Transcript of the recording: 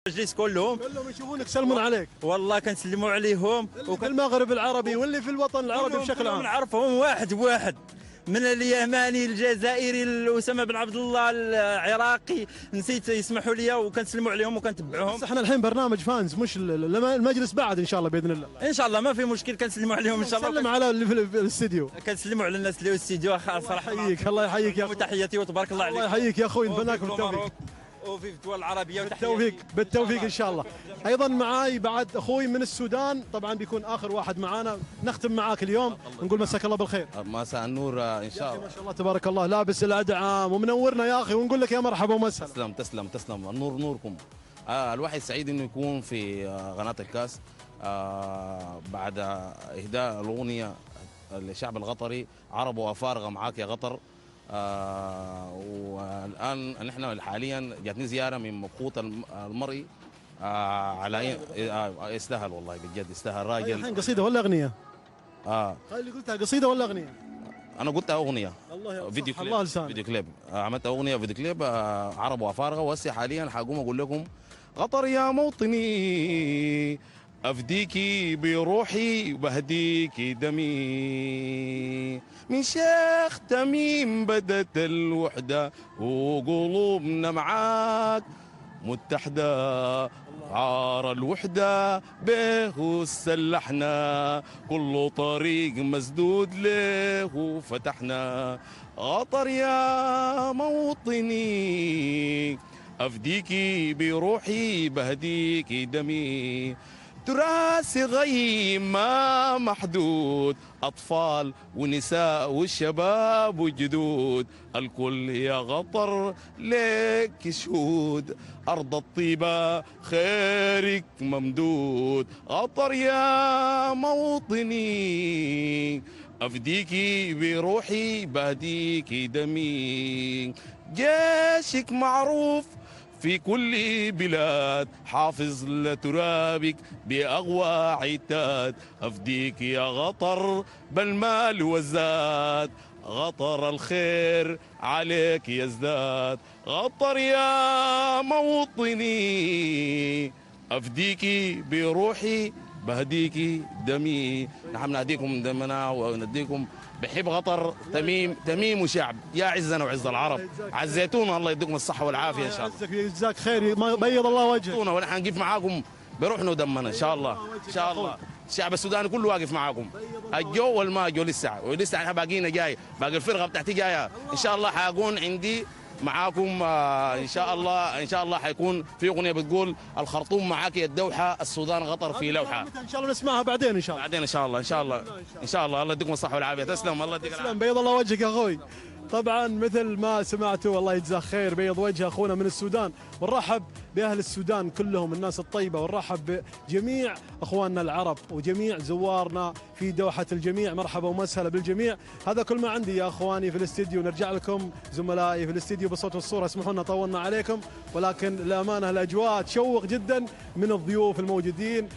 المجلس كلهم يشوفونك يسلمون عليك. والله كنسلموا عليهم. في المغرب العربي واللي في الوطن العربي بشكل عام نعرفهم واحد بواحد، من اليماني الجزائري الأسامة بن عبد الله العراقي، نسيت يسمحوا لي، وكنسلموا عليهم وكنتبعهم. بس احنا الحين برنامج فانز مش المجلس بعد ان شاء الله باذن الله. ان شاء الله ما في مشكل، كنسلموا عليهم ان شاء الله. سلم على اللي في الاستديو. كنسلموا على الناس اللي في الاستديو صراحه. يحييك الله يحييك يا اخوي. وتحياتي وتبارك الله عليك. الله يحييك يا اخوي، نتمناك بالتوفيق. وفي الدول العربيه بالتوفيق بالتوفيق ان شاء الله. ايضا معاي بعد اخوي من السودان، طبعا بيكون اخر واحد معانا، نختم معاك اليوم نقول مساك الله بالخير. مساء النور ان شاء الله. ما شاء الله تبارك الله، لابس الادعام ومنورنا يا اخي، ونقول لك يا مرحبا ومسهلا. تسلم تسلم تسلم، النور نوركم. الواحد سعيد انه يكون في قناه الكاس بعد اهداء الاغنيه للشعب القطري عرب وافارقه معاك يا قطر. والان نحن حاليا جاتني زياره من مبخوت المرئي على يستاهل والله بجد، يستاهل راجل. الحين قصيده ولا اغنيه؟ هاي اللي قلتها قصيده ولا اغنيه؟ انا قلتها اغنيه. الله فيديو كليب. الله لسانك. فيديو كليب، عملت اغنيه فيديو كليب عرب وافارقه، وهسه حاليا حقوم اقول لكم قطر يا موطني أفديكي بروحي وبهديكي دمي، من شيخ تميم بدت الوحدة وقلوبنا معاك متحدة، عار الوحدة به سلحنا، كل طريق مسدود له فتحنا. قطر يا موطني أفديكي بروحي بهديكي دمي، تراث غيم ما محدود، أطفال ونساء والشباب والجدود، الكل يا قطر لك شهود، أرض الطيبة خيرك ممدود. قطر يا موطني أفديكي بروحي بهديكي دمي، جيشك معروف في كل بلاد، حافظ لترابك بأغوى عتاد، أفديك يا غطر بالمال والزاد، غطر الخير عليك يزداد. غطر يا موطني أفديك بروحي بهديك دمي، نحن نهديكم دمنا ونديكم بحب قطر تميم وشعب، يا عزنا وعز العرب. عزيتونا الله يديكم الصحة والعافية إن شاء الله. جزاك خير، بيض الله وجهك. ونحن نقف معاكم بروحنا ودمنا إن شاء الله. إن شاء الله الشعب السوداني كله واقف معاكم، الجو والما جو لسه، ولسه احنا باقينا جاي، باقي الفرقة بتاعتي جاية إن شاء الله. حاكون عندي معاكم ان شاء الله. ان شاء الله حيكون في اغنيه بتقول الخرطوم معاك يا الدوحه، السودان غطر في لوحه. ان شاء الله نسمعها بعدين ان شاء الله. بعدين ان شاء الله ان شاء الله ان شاء الله. الله يديكم الصحه والعافيه. تسلم، الله يديك العافيه. تسلم، بيض الله وجهك يا اخوي. طبعا مثل ما سمعتوا الله يجزاه خير، بيض وجه اخونا من السودان، ونرحب باهل السودان كلهم الناس الطيبه، ونرحب بجميع اخواننا العرب وجميع زوارنا في دوحه الجميع. مرحبا ومسهلا بالجميع. هذا كل ما عندي يا اخواني في الاستديو، نرجع لكم زملائي في الاستديو بالصوت والصوره. اسمحوا لنا طولنا عليكم، ولكن للامانه الاجواء تشوق جدا من الضيوف الموجودين